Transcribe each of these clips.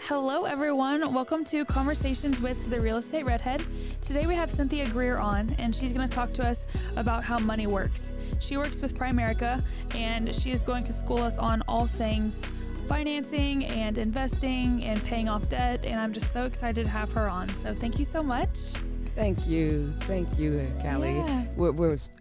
Hello, everyone. Welcome to Conversations with the Real Estate Redhead. Today we have Cynthia Greer on, and she's going to talk to us about how money works. She works with Primerica, and she is going to school us on all things financing and investing and paying off debt, and I'm just so excited to have her on. So thank you so much. Thank you, Callie. Yeah.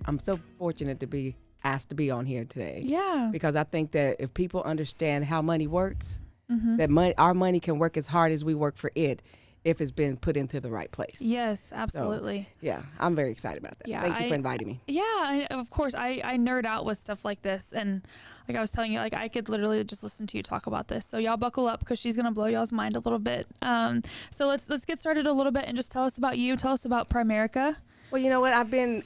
I'm so fortunate to be asked to be on here today. Yeah. Because I think that if people understand how money works, Mm-hmm. our money can work as hard as we work for it if it's been put into the right place. Yes, absolutely. So, yeah, I'm very excited about that. Yeah, Thank you for inviting me. Yeah, of course. I nerd out with stuff like this, and like I was telling you, like I could literally just listen to you talk about this. So y'all buckle up because she's gonna blow y'all's mind a little bit. So let's get started a little bit and just tell us about you. Tell us about Primerica. Well, you know what? I've been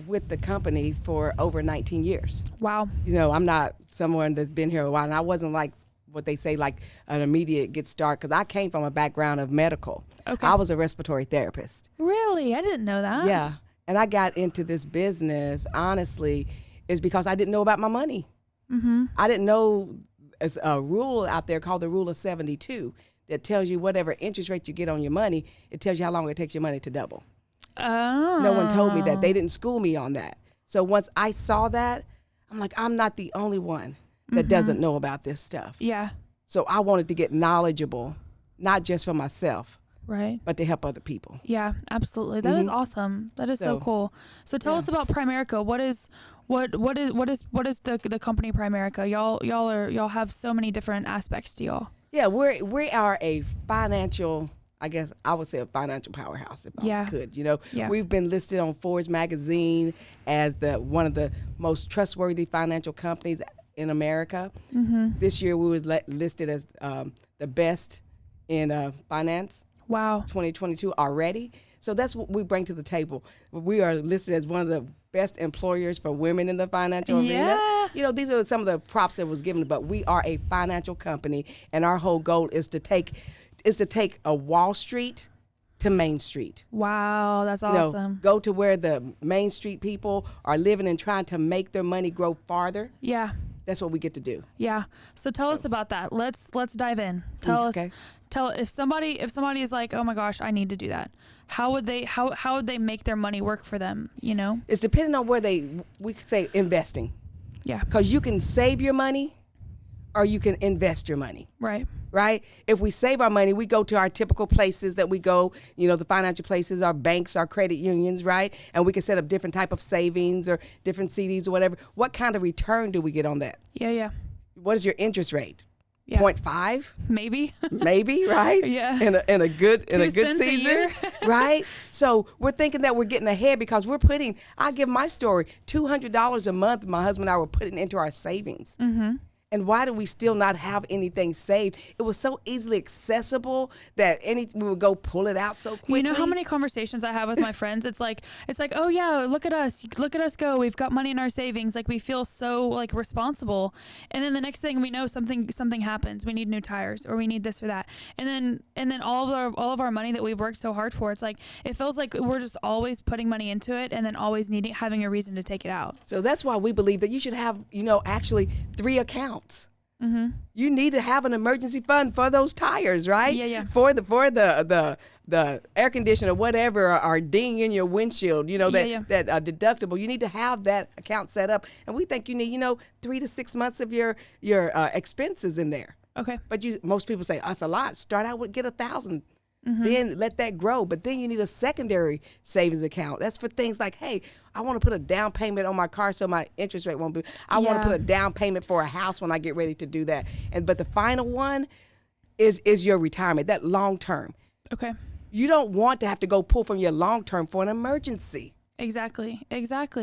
with the company for over 19 years. Wow. You know, I'm not someone that's been here a while, and I wasn't like what they say, like an immediate get start, because I came from a background of medical. Okay. I was a respiratory therapist. Really? I didn't know that. Yeah. And I got into this business, honestly, is because I didn't know about my money. Mm-hmm. I didn't know there's a rule out there called the rule of 72 that tells you whatever interest rate you get on your money, it tells you how long it takes your money to double. Oh. No one told me that. They didn't school me on that. So once I saw that, I'm like, I'm not the only one that doesn't know about this stuff. Yeah. So I wanted to get knowledgeable, not just for myself, Right. but to help other people. Yeah, absolutely. That is awesome. That is so cool. So tell us about Primerica. What is the company Primerica? Y'all have so many different aspects to y'all. Yeah, we are a financial, I guess I would say a financial powerhouse, if I could. You know, we've been listed on Forbes magazine as one of the most trustworthy financial companies in America. Mm-hmm. This year we was listed as the best in finance. Wow. 2022 already. So that's what we bring to the table. We are listed as one of the best employers for women in the financial arena. You know, these are some of the props that was given, but we are a financial company, and our whole goal is to take a Wall Street to Main Street. Wow, that's awesome. You know, go to where the Main Street people are living and trying to make their money grow farther. Yeah. That's what we get to do. Yeah. So tell us about that. Let's dive in. Tell us if somebody is like, oh my gosh, I need to do that. How would they make their money work for them? You know, it's depending on where we could say investing. Yeah. Because you can save your money, or you can invest your money. Right? If we save our money, we go to our typical places that we go, you know, the financial places, our banks, our credit unions, right? And we can set up different type of savings or different CDs or whatever. What kind of return do we get on that? Yeah. What is your interest rate? Yeah. 0.5? Maybe, right? Yeah. In a good season, right? So we're thinking that we're getting ahead because I give my story, $200 a month my husband and I were putting into our savings. Mm-hmm. And why do we still not have anything saved? It was so easily accessible that we would go pull it out so quickly. You know how many conversations I have with my friends? It's like, oh yeah, look at us go. We've got money in our savings. Like we feel so like responsible. And then the next thing we know, something happens. We need new tires or we need this or that. And then all of our money that we've worked so hard for, it's like, it feels like we're just always putting money into it and then always having a reason to take it out. So that's why we believe that you should have, actually 3 accounts. Mm-hmm. You need to have an emergency fund for those tires, right? Yeah. For the air conditioner, whatever, or ding in your windshield, that deductible. You need to have that account set up, and we think you need, 3 to 6 months of your expenses in there. Okay. But most people say that's a lot. Start out with get 1,000. Mm-hmm. Then let that grow. But then you need a secondary savings account. That's for things like, hey, I want to put a down payment on my car so my interest rate won't be. I want to put a down payment for a house when I get ready to do that. But the final one is your retirement, that long term. Okay. You don't want to have to go pull from your long term for an emergency. Exactly.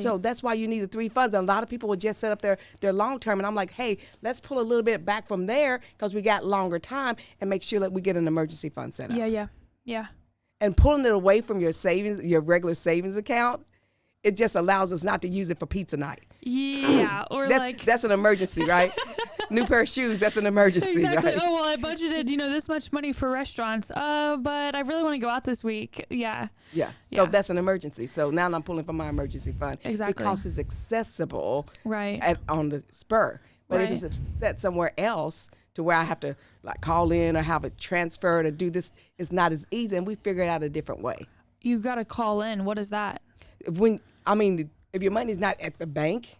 So that's why you need the 3 funds. And a lot of people will just set up their long term. And I'm like, hey, let's pull a little bit back from there because we got longer time and make sure that we get an emergency fund set up. Yeah. And pulling it away from your savings, your regular savings account, it just allows us not to use it for pizza night. Yeah, or that's an emergency, right? New pair of shoes, that's an emergency, exactly. Right? Oh, well, I budgeted, this much money for restaurants, but I really want to go out this week. Yeah. So that's an emergency. So now I'm pulling from my emergency fund. Exactly. Because it's accessible right on the spur. But if it's set somewhere else to where I have to like call in or have it transferred or do this. It's not as easy, and we figured out a different way. You got to call in. What is that? If your money's not at the bank,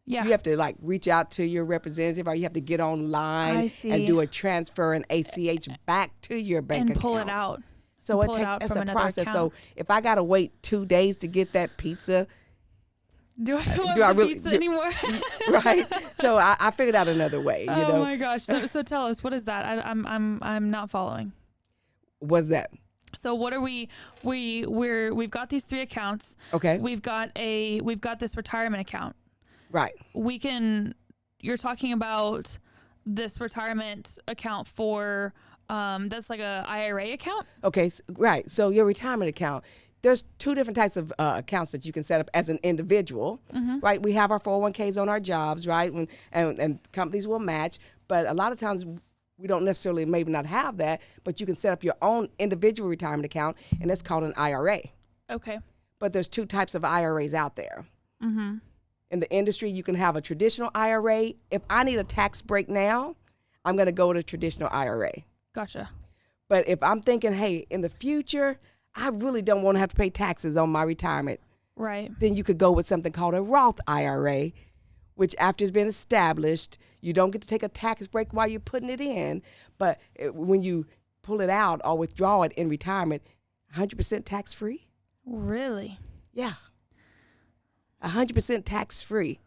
yeah, you have to like reach out to your representative, or you have to get online and do a transfer and ACH back to your bank account. And pull it out. So it's a process. So if I got to wait 2 days to get that pizza, do I really pizza anymore? Right. So I figured out another way. Oh my gosh. So tell us, what is that? I'm not following. What's that? So what are we've got these 3 accounts. Okay. We've got this retirement account. Right. You're talking about this retirement account for that's like a IRA account? Okay. Right. So your retirement account, there's 2 different types of accounts that you can set up as an individual, right? We have our 401ks on our jobs, right? And companies will match, but a lot of times we don't necessarily maybe not have that, but you can set up your own individual retirement account, and that's called an IRA. Okay. But there's 2 types of IRAs out there. Mm-hmm. In the industry, you can have a traditional IRA. If I need a tax break now, I'm going to go to traditional IRA. Gotcha. But if I'm thinking, hey, in the future, I really don't want to have to pay taxes on my retirement. Right. Then you could go with something called a Roth IRA, which after it's been established, you don't get to take a tax break while you're putting it in. But when you pull it out or withdraw it in retirement, 100% tax free. Really? Yeah. 100% tax free.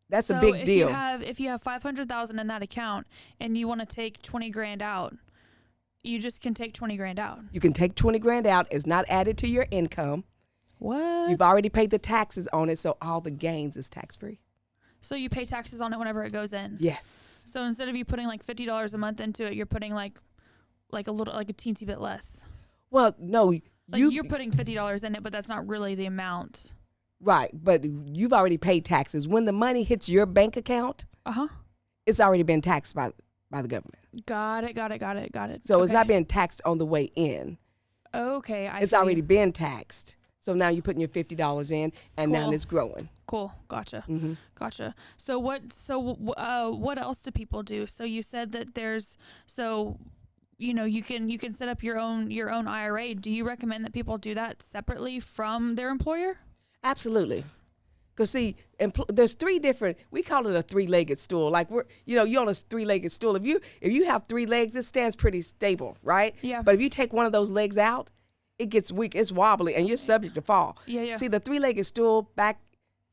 That's a big deal. If you have $500,000 in that account and you want to take 20 grand out, you just can take 20 grand out. You can take 20 grand out. It's not added to your income. What? You've already paid the taxes on it, so all the gains is tax free. So you pay taxes on it whenever it goes in. Yes. So instead of you putting like $50 a month into it, you're putting like a teensy bit less. Well, no, you're putting $50 in it, but that's not really the amount. Right, but you've already paid taxes. When the money hits your bank account, it's already been taxed by the government. Got it. So it's not being taxed on the way in. Okay, it's already been taxed. So now you're putting your $50 in, and now it's growing. Cool, gotcha, Mm-hmm. Gotcha. So what else do people do? So you said that you can set up your own IRA. Do you recommend that people do that separately from their employer? Absolutely. Because see, there's 3 different, we call it a 3-legged stool. Like you're on a 3-legged stool. If you have 3 legs, it stands pretty stable, right? Yeah. But if you take one of those legs out, it gets weak, it's wobbly, and you're subject to fall. Yeah. See, the 3-legged stool back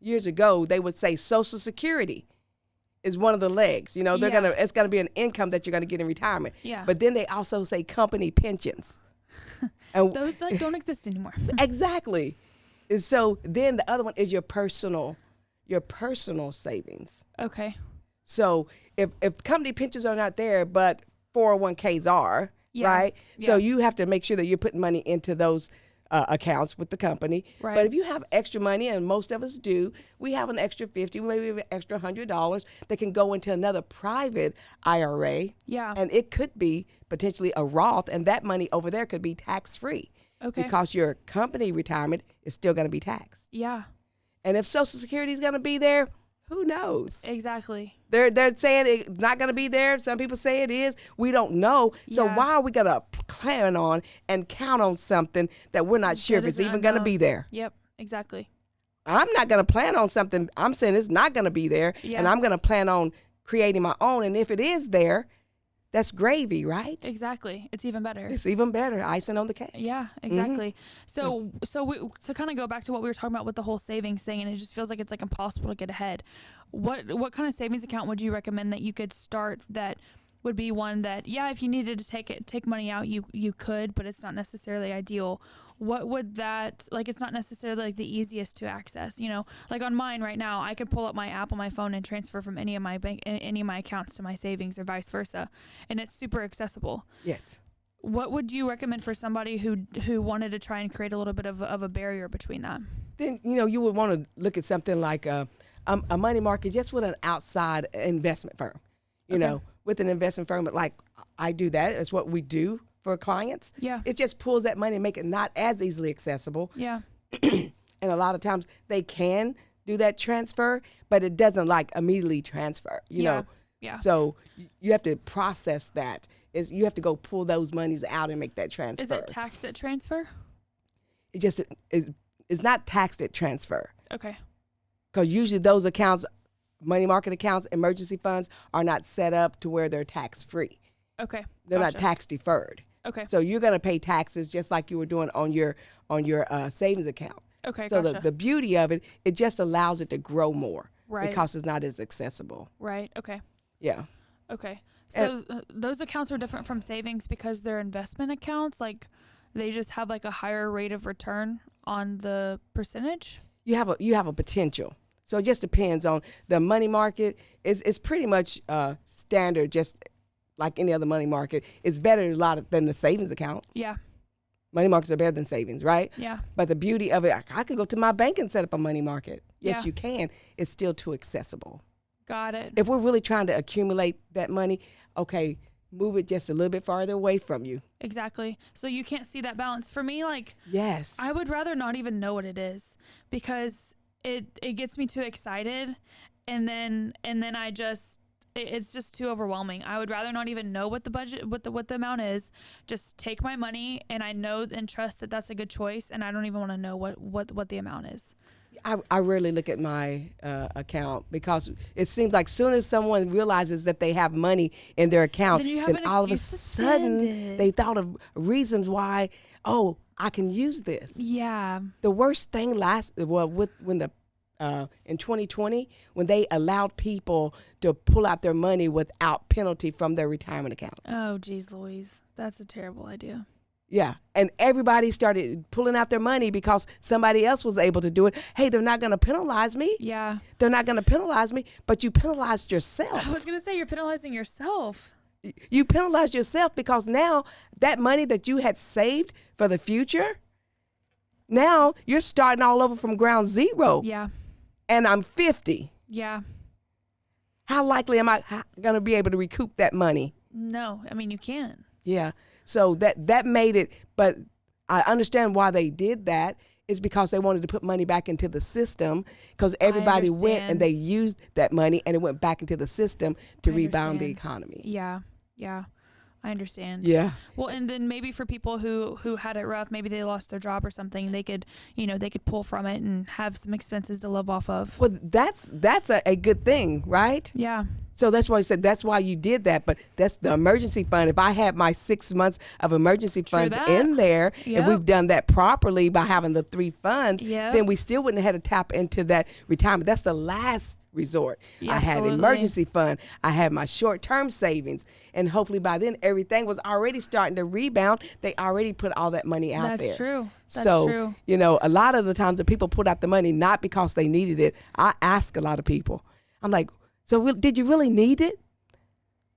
years ago, they would say Social Security is one of the legs. It's gonna be an income that you're gonna get in retirement. Yeah. But then they also say company pensions. And those don't exist anymore. Exactly. And so then the other one is your personal savings. Okay. So if company pensions are not there, but 401ks are, right? Yeah. So you have to make sure that you're putting money into those accounts with the company. Right. But if you have extra money, and most of us do, we have an extra $50, maybe an extra $100 that can go into another private IRA. Yeah. And it could be potentially a Roth, and that money over there could be tax-free. Okay. Because your company retirement is still going to be taxed. Yeah. And if Social Security is going to be there, who knows? Exactly. They're saying it's not going to be there. Some people say it is. We don't know. So why are we going to plan on and count on something that we're not sure if it's even going to be there? Yep, exactly. I'm not going to plan on something. I'm saying it's not going to be there. Yeah. And I'm going to plan on creating my own. And if it is there, that's gravy, right? Exactly. It's even better. It's even better. Icing on the cake. Yeah, exactly. Mm-hmm. So kind of go back to what we were talking about with the whole savings thing, and it just feels like it's like impossible to get ahead. What kind of savings account would you recommend that you could start that would be one that, if you needed to take money out, you could, but it's not necessarily ideal? What would that, like, it's not necessarily like the easiest to access, like on mine right now, I could pull up my app on my phone and transfer from any of my accounts to my savings or vice versa. And it's super accessible. Yes. What would you recommend for somebody who wanted to try and create a little bit of a barrier between that? Then, you would want to look at something like a money market just with an outside investment firm, with an investment firm. Like I do that. It's what we do for clients. Yeah. It just pulls that money and make it not as easily accessible. Yeah. And a lot of times they can do that transfer, but it doesn't like immediately transfer, you know. Yeah. So you have to process that. You have to go pull those monies out and make that transfer. Is it taxed at transfer? It just it's not taxed at transfer. Okay. Because usually those accounts, money market accounts, emergency funds, are not set up to where they're tax free. Okay. They're not tax deferred. Okay. So you're going to pay taxes just like you were doing on your savings account. Okay. So gotcha. the beauty of it, it just allows it to grow more. Right. Because it's not as accessible. Right. Okay. Yeah. Okay. So those accounts are different from savings because they're investment accounts. Like they just have like a higher rate of return on the percentage. You have a potential. So it just depends on the money market. It's pretty much standard, just like any other money market. It's better than the savings account. Yeah. Money markets are better than savings, right? Yeah. But the beauty of it, I could go to my bank and set up a money market. Yes, Yeah. you can. It's still too accessible. Got it. If we're really trying to accumulate that money, okay, move it just a little bit farther away from you. Exactly. So you can't see that balance. For me, like, yes, I would rather not even know what it is because it gets me too excited, and then I just it's just too overwhelming. I would rather not even know what the budget, what the amount is. Just take my money, and I know and trust that that's a good choice, and I don't even want to know what the amount is. I rarely look at my account because it seems like soon as someone realizes that they have money in their account, then all of a sudden they thought of reasons why, oh, I can use this. Yeah. The worst thing in 2020, when they allowed people to pull out their money without penalty from their retirement accounts. Oh, geez, Louise. That's a terrible idea. Yeah. And everybody started pulling out their money because somebody else was able to do it. Hey, they're not going to penalize me. Yeah. They're not going to penalize me, but you penalized yourself. I was going to say, you're penalizing yourself. You penalized yourself because now that money that you had saved for the future, now you're starting all over from ground zero. Yeah. And I'm 50. Yeah. How likely am I going to be able to recoup that money? No. I mean, you can't. Yeah. So that made it, but I understand why they did that. Is because they wanted to put money back into the system because everybody went and they used that money and it went back into the system to rebound the economy. Yeah. Yeah. I understand. Yeah. Well, and then maybe for people who had it rough, maybe they lost their job or something, they could pull from it and have some expenses to live off of. Well, that's a good thing, right? Yeah. So that's why I said that's why you did that. But that's the emergency fund. If I had my 6 months of emergency funds in there, and we've done that properly by having the 3 funds, then we still wouldn't have had to tap into that retirement. That's the last resort. Yeah, I had emergency fund. I had my short-term savings. And hopefully by then everything was already starting to rebound. They already put all that money out there. That's true. That's true. A lot of the times that people put out the money not because they needed it. I ask a lot of people. I'm like, so did you really need it?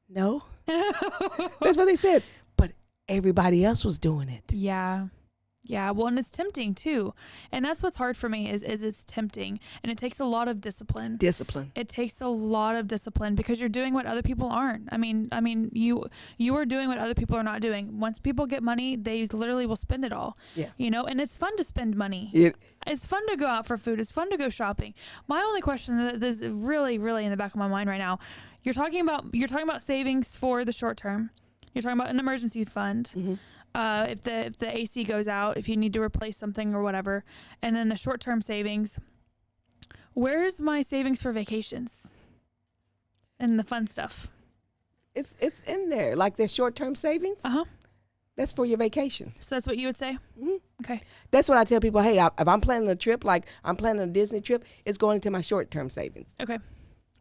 No. That's what they said. But everybody else was doing it. Yeah. Yeah. Well, and it's tempting too. And that's what's hard for me is it's tempting. And it takes a lot of discipline. It takes a lot of discipline because you're doing what other people aren't. I mean, you are doing what other people are not doing. Once people get money, they literally will spend it all. Yeah. And it's fun to spend money. It's fun to go out for food. It's fun to go shopping. My only question that is really, really in the back of my mind right now, you're talking about savings for the short term. You're talking about an emergency fund. Mm-hmm. If the AC goes out, if you need to replace something or whatever, and then the short-term savings. Where's my savings for vacations and the fun stuff? It's in there, like the short-term savings. That's for your vacation. So that's what you would say? Mm-hmm. Okay. That's what I tell people. Hey, if I'm planning a trip, like I'm planning a Disney trip, it's going into my short-term savings. Okay.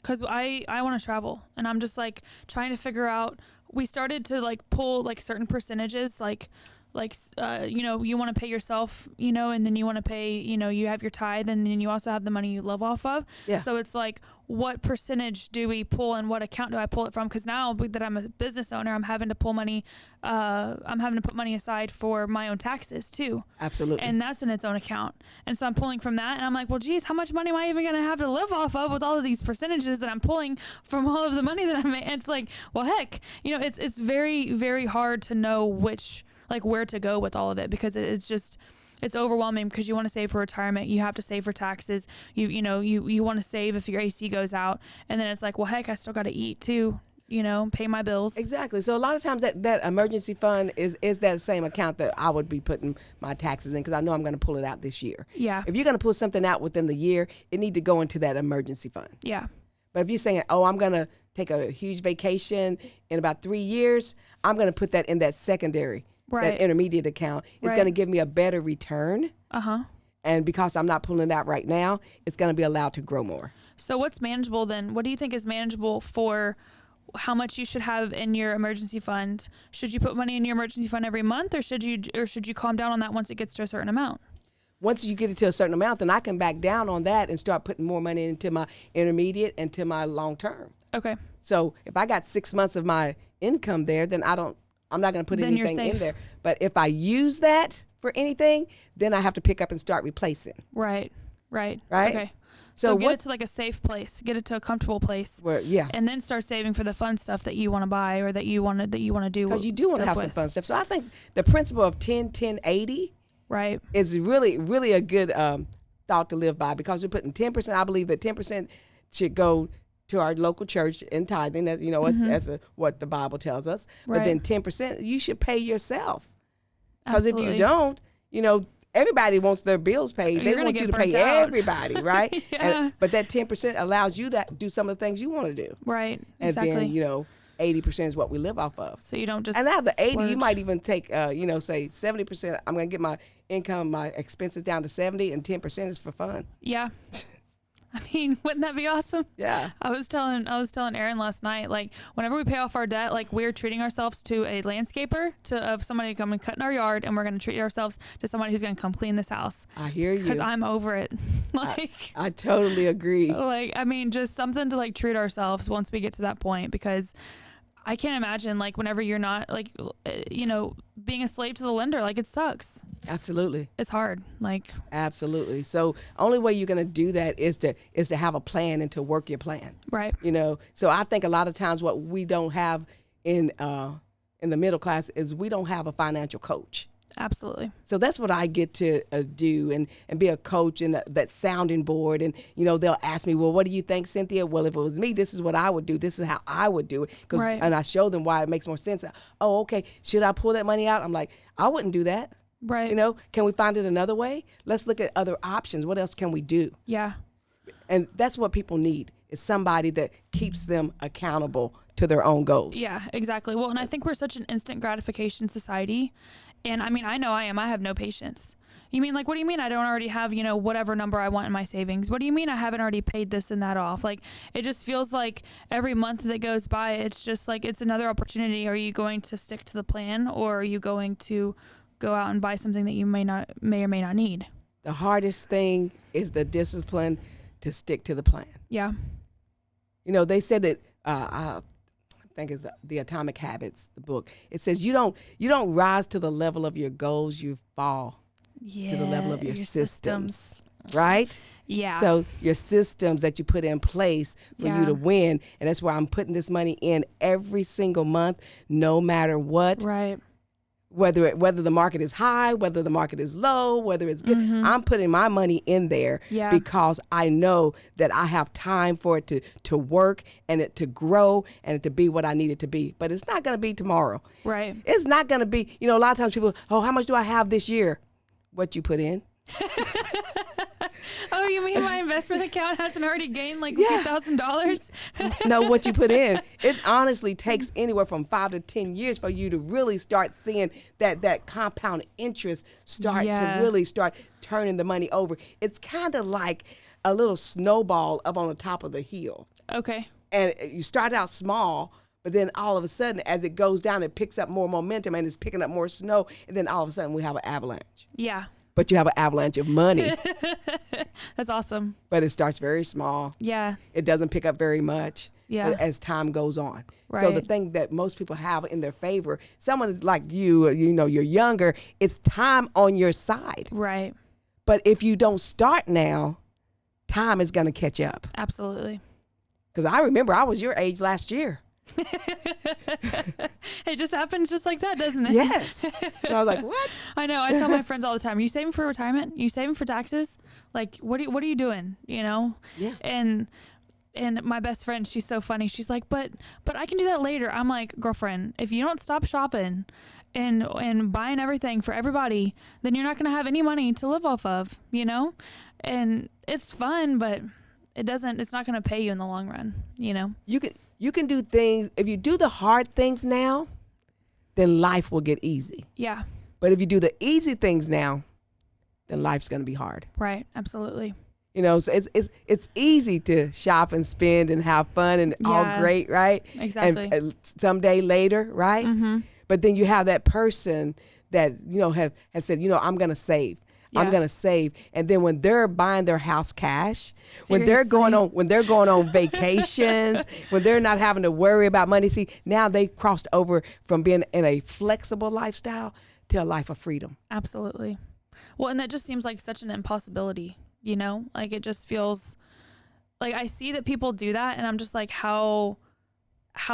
Because I want to travel, and I'm just like trying to figure out. We started to like pull like certain percentages, like you want to pay yourself, and then you want to pay, you have your tithe, and then you also have the money you live off of. Yeah. So it's like, what percentage do we pull and what account do I pull it from? Because now that I'm a business owner, I'm having to pull money. I'm having to put money aside for my own taxes too. Absolutely. And that's in its own account. And so I'm pulling from that, and I'm like, well, geez, how much money am I even going to have to live off of with all of these percentages that I'm pulling from all of the money that I make? And it's like, well, heck, it's very, very hard to know where to go with all of it because it's It's overwhelming because you want to save for retirement. You have to save for taxes. You want to save if your AC goes out. And then it's like, well, heck, I still got to eat too. Pay my bills. Exactly. So a lot of times that emergency fund is that same account that I would be putting my taxes in because I know I'm going to pull it out this year. Yeah. If you're going to pull something out within the year, it need to go into that emergency fund. Yeah. But if you're saying, oh, I'm going to take a huge vacation in about 3 years, I'm going to put that in that secondary, that intermediate account. It's going to give me a better return. Uh-huh. And because I'm not pulling it out right now, it's going to be allowed to grow more. So what's manageable then? What do you think is manageable for how much you should have in your emergency fund? Should you put money in your emergency fund every month, or should you calm down on that once it gets to a certain amount? Once you get it to a certain amount, then I can back down on that and start putting more money into my intermediate and to my long term. Okay. So if I got 6 months of my income there, then I'm not going to put then anything in there. But if I use that for anything, then I have to pick up and start replacing. Right. Okay. So get it to like a safe place, get it to a comfortable place. Where, yeah. And then start saving for the fun stuff that you want to buy or that you want to do. Because you do want to have some fun stuff. So I think the principle of 10-10-80 is really, really a good thought to live by, because we're putting 10%. I believe that 10% should go to our local church in tithing. That's, that's what the Bible tells us. But then 10% you should pay yourself. Because if you don't, everybody wants their bills paid. They want you to pay everybody, right? Yeah. But that 10% allows you to do some of the things you want to do. Right. And exactly. then, 80% is what we live off of. So you don't just. And out of the 80, splurge. you might even take, say 70%. I'm going to get my income, my expenses down to 70, and 10% is for fun. Yeah. I mean, wouldn't that be awesome? Yeah. I was telling Aaron last night, like, whenever we pay off our debt, like, we're treating ourselves to a landscaper, of somebody to come and cut in our yard, and we're going to treat ourselves to somebody who's going to come clean this house. I hear you. Because I'm over it. I totally agree. Like, I mean, just something to, like, treat ourselves once we get to that point, because I can't imagine, like, whenever you're not, like, being a slave to the lender, like, it sucks. Absolutely. It's hard. Like. Absolutely. So only way you're going to do that is to have a plan and to work your plan. Right. So I think a lot of times what we don't have in the middle class is we don't have a financial coach. Absolutely. So that's what I get to do and be a coach and that sounding board. And, they'll ask me, well, what do you think, Cynthia? Well, if it was me, this is what I would do. This is how I would do it. And I show them why it makes more sense. Oh, okay. Should I pull that money out? I'm like, I wouldn't do that. Right. Can we find it another way? Let's look at other options. What else can we do? Yeah. And that's what people need, is somebody that keeps them accountable to their own goals. Yeah, exactly. Well, and I think we're such an instant gratification society. And I mean, I know I am. I have no patience. You mean, like, what do you mean I don't already have, whatever number I want in my savings? What do you mean I haven't already paid this and that off? Like, it just feels like every month that goes by, it's just like, it's another opportunity. Are you going to stick to the plan, or are you going to go out and buy something that you may or may not need? The hardest thing is the discipline to stick to the plan. Yeah. They said that, I think it's the Atomic Habits, the book. It says you don't rise to the level of your goals, you fall to the level of your systems. Right? Yeah. So your systems that you put in place for you to win, and that's where I'm putting this money in every single month, no matter what. Right. Whether the market is high, whether the market is low, whether it's good, I'm putting my money in there because I know that I have time for it to work and it to grow and it to be what I need it to be. But it's not going to be tomorrow. Right. It's not going to be, a lot of times people, how much do I have this year? What you put in. Oh, you mean my investment account hasn't already gained like a few $1,000s? No, what you put in. It honestly takes anywhere from 5 to 10 years for you to really start seeing that compound interest start to really start turning the money over. It's kind of like a little snowball up on the top of the hill. Okay. And you start out small, but then all of a sudden, as it goes down, it picks up more momentum and it's picking up more snow. And then all of a sudden, we have an avalanche. Yeah. But you have an avalanche of money. That's awesome. But it starts very small. Yeah. It doesn't pick up very much as time goes on. Right. So the thing that most people have in their favor, someone like you, you're younger, it's time on your side. Right. But if you don't start now, time is going to catch up. Absolutely. Because I remember I was your age last year. It just happens just like that, doesn't it? Yes. So I was like, what? I know. I tell my friends all the time, are you saving for retirement? Are you saving for taxes? Like, what are you doing? You know? Yeah. And my best friend, she's so funny. She's like, but I can do that later. I'm like, girlfriend, if you don't stop shopping and buying everything for everybody, then you're not going to have any money to live off of, you know? And it's fun, but it's not going to pay you in the long run, you know? You can do things. If you do the hard things now, then life will get easy. Yeah. But if you do the easy things now, then life's going to be hard. Right. Absolutely. You know, so it's easy to shop and spend and have fun and all great, right? Exactly. And someday later, right? Mm-hmm. But then you have that person that, you know, have said, you know, I'm going to save. Yeah. I'm going to save. And then when they're buying their house cash, Seriously? when they're going on vacations, when they're not having to worry about money, see, now they crossed over from being in a flexible lifestyle to a life of freedom. Absolutely. Well, and that just seems like such an impossibility, you know? Like, it just feels like I see that people do that, and I'm just like, how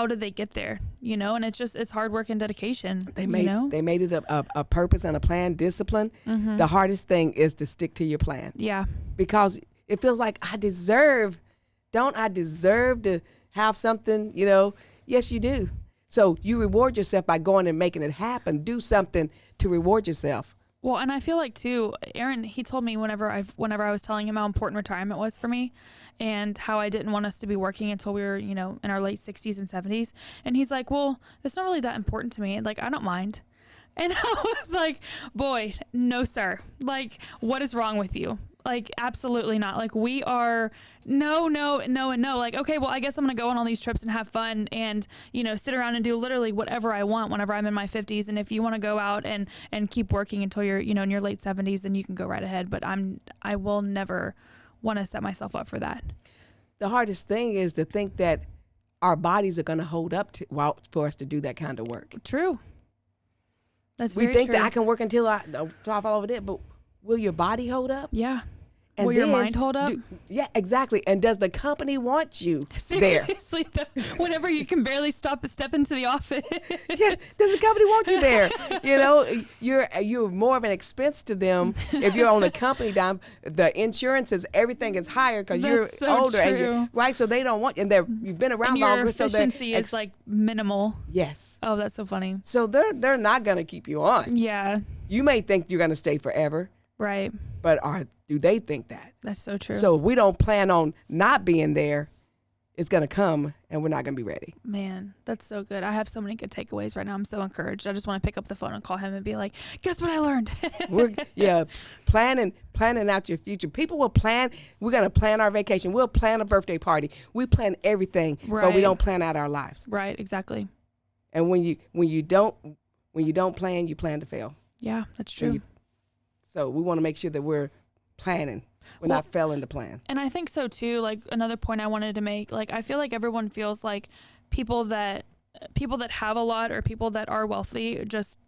did they get there, you know? And it's hard work and dedication. They made it a purpose and a plan, discipline. Mm-hmm. The hardest thing is to stick to your plan. Yeah. Because it feels like don't I deserve to have something, you know? Yes, you do. So you reward yourself by going and making it happen. Do something to reward yourself. Well, and I feel like too, Aaron, he told me whenever I was telling him how important retirement was for me and how I didn't want us to be working until we were, you know, in our late 60s and 70s. And he's like, well, that's not really that important to me. Like, I don't mind. And I was like, boy, no, sir. Like, what is wrong with you? Like, absolutely not. Like, we are no, and no. Like, okay, well, I guess I'm going to go on all these trips and have fun and, you know, sit around and do literally whatever I want whenever I'm in my 50s. And if you want to go out and keep working until you're, you know, in your late 70s, then you can go right ahead. But I will never want to set myself up for that. The hardest thing is to think that our bodies are going to hold up for us to do that kind of work. True. That's we very think true. that I can work until I fall over there, but will your body hold up? Yeah. And will your mind hold up? Yeah, exactly. And does the company want you Seriously, there? Whenever you can barely step into the office. Yeah, does the company want you there? You know, you're more of an expense to them if you're on a company dime. The insurances, everything is higher because you're so older, and right? So they don't want you. And you've been around longer, your efficiency is like minimal. Yes. Oh, that's so funny. So they're not gonna keep you on. Yeah. You may think you're gonna stay forever. Right. But do they think that? That's so true. So if we don't plan on not being there, it's going to come and we're not going to be ready. Man, that's so good. I have so many good takeaways right now. I'm so encouraged. I just want to pick up the phone and call him and be like, guess what I learned? Planning out your future. People will plan. We're going to plan our vacation. We'll plan a birthday party. We plan everything, right. But we don't plan out our lives. Right, exactly. And when you don't plan, you plan to fail. Yeah, that's true. So we want to make sure that we're planning. We're not failing to plan. And I think so too. Like, another point I wanted to make, like, I feel like everyone feels like people that have a lot or people that are wealthy just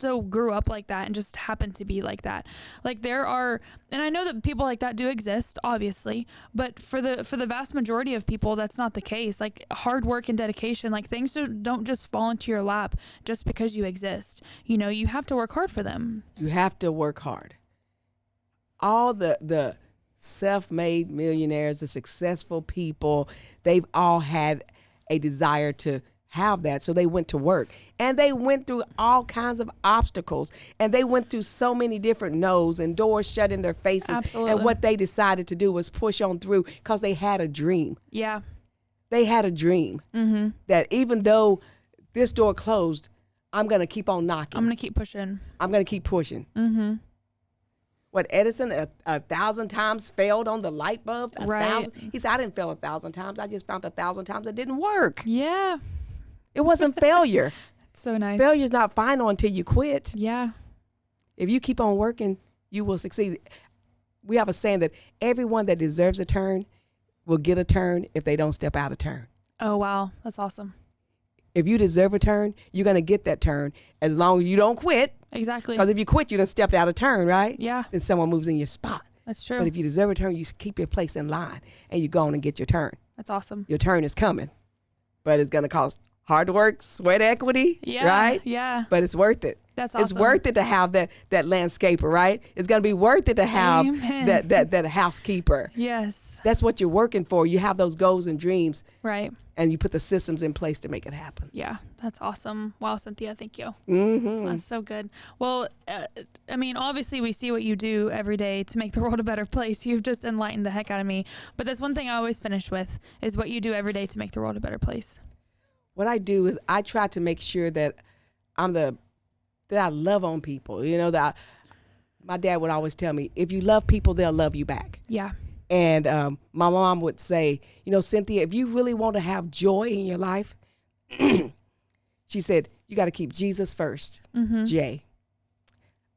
so grew up like that and just happen to be like that. Like, there are, and I know that people like that do exist, obviously, but for the vast majority of people, that's not the case. Like, hard work and dedication, like, things don't just fall into your lap just because you exist. You know, you have to work hard for them. You have to work hard. All the self-made millionaires, the successful people, they've all had a desire to have that. So they went to work and they went through all kinds of obstacles and they went through so many different no's and doors shut in their faces. Absolutely. And what they decided to do was push on through because they had a dream. Yeah. They had a dream that even though this door closed, I'm going to keep on knocking. I'm going to keep pushing. I'm going to keep pushing. Mm-hmm. What, Edison 1,000 times failed on the light bulb? Right. He said, I didn't fail 1,000 times. I just found 1,000 times it didn't work. Yeah. It wasn't failure. So nice. Failure's not final until you quit. Yeah. If you keep on working, you will succeed. We have a saying that everyone that deserves a turn will get a turn if they don't step out of turn. Oh, wow. That's awesome. If you deserve a turn, you're going to get that turn as long as you don't quit. Exactly. Because if you quit, you done stepped out of turn, right? Yeah. Then someone moves in your spot. That's true. But if you deserve a turn, you keep your place in line and you go on and get your turn. That's awesome. Your turn is coming. but it's going to cost hard work, sweat equity, right? Yeah. But it's worth it. That's awesome. It's worth it to have that landscaper, right? It's going to be worth it to have that housekeeper. Yes. That's what you're working for. You have those goals and dreams. Right. And you put the systems in place to make it happen. Yeah, that's awesome. Wow, Cynthia, thank you. Mm-hmm. That's so good. Well, I mean, obviously we see what you do every day to make the world a better place. You've just enlightened the heck out of me. But there's one thing I always finish with is what you do every day to make the world a better place. What I do is I try to make sure that that I love on people. You know, that my dad would always tell me, if you love people, they'll love you back. Yeah. And my mom would say, you know, Cynthia, if you really want to have joy in your life, she said, you got to keep Jesus first, J.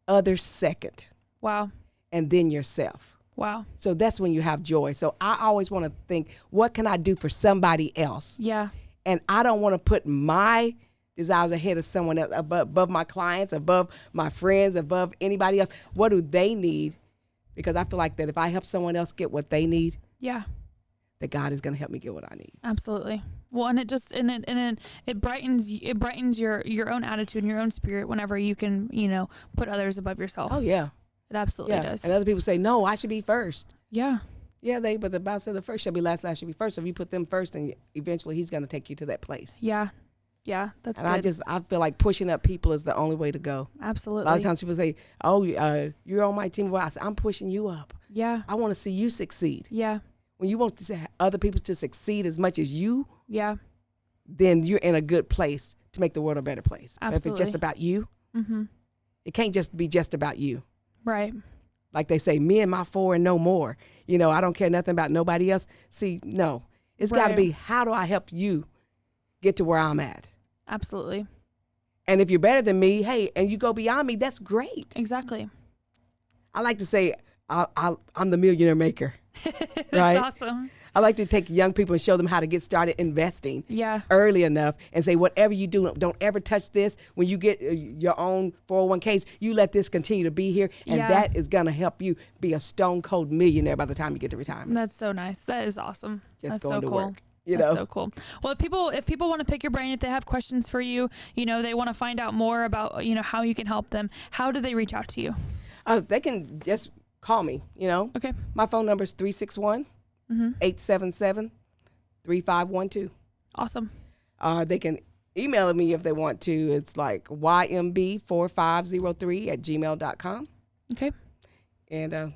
Others second. Wow. And then yourself. Wow. So that's when you have joy. So I always want to think, what can I do for somebody else? Yeah. And I don't want to put my desires ahead of someone else, above my clients, above my friends, above anybody else. What do they need? Because I feel like that if I help someone else get what they need, that God is going to help me get what I need. Absolutely. Well, and it brightens your own attitude and your own spirit whenever you can, you know, put others above yourself. Oh yeah. It absolutely does. And other people say, no, I should be first. Yeah. Yeah, but the Bible said the first shall be last, last shall be first. So if you put them first, then eventually he's going to take you to that place. Yeah. Yeah, that's and good. I feel like pushing up people is the only way to go. Absolutely. A lot of times people say, oh, you're on my team. Well, I say, I'm pushing you up. Yeah. I want to see you succeed. Yeah. When you want to see other people to succeed as much as you, then you're in a good place to make the world a better place. Absolutely. But if it's just about you, it can't just be just about you. Right. Like they say, me and my four and no more. You know, I don't care nothing about nobody else. See, no. It's got to be, how do I help you get to where I'm at? Absolutely. And if you're better than me, hey, and you go beyond me, that's great. Exactly. I like to say, I'm the millionaire maker. That's right? awesome. I like to take young people and show them how to get started investing early enough and say, whatever you do, don't ever touch this. When you get your own 401ks, you let this continue to be here. And that is going to help you be a stone cold millionaire by the time you get to retirement. That's so nice. That is awesome. Just That's going so to cool. work. You That's know? so cool. Well, if people want to pick your brain, if they have questions for you, you know, they want to find out more about, you know, how you can help them, how do they reach out to you? They can just call me, you know. Okay. My phone number is 361-877-3512. Awesome. They can email me if they want to. It's like ymb4503@gmail.com. Okay. And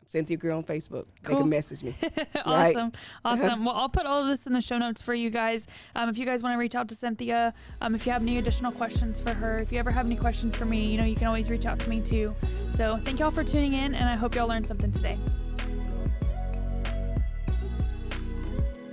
Cynthia Greer on Facebook. Cool. They can message me. Awesome. Right? Awesome. Well, I'll put all of this in the show notes for you guys. If you guys want to reach out to Cynthia, if you have any additional questions for her, if you ever have any questions for me, you know, you can always reach out to me too. So thank y'all for tuning in, and I hope y'all learned something today.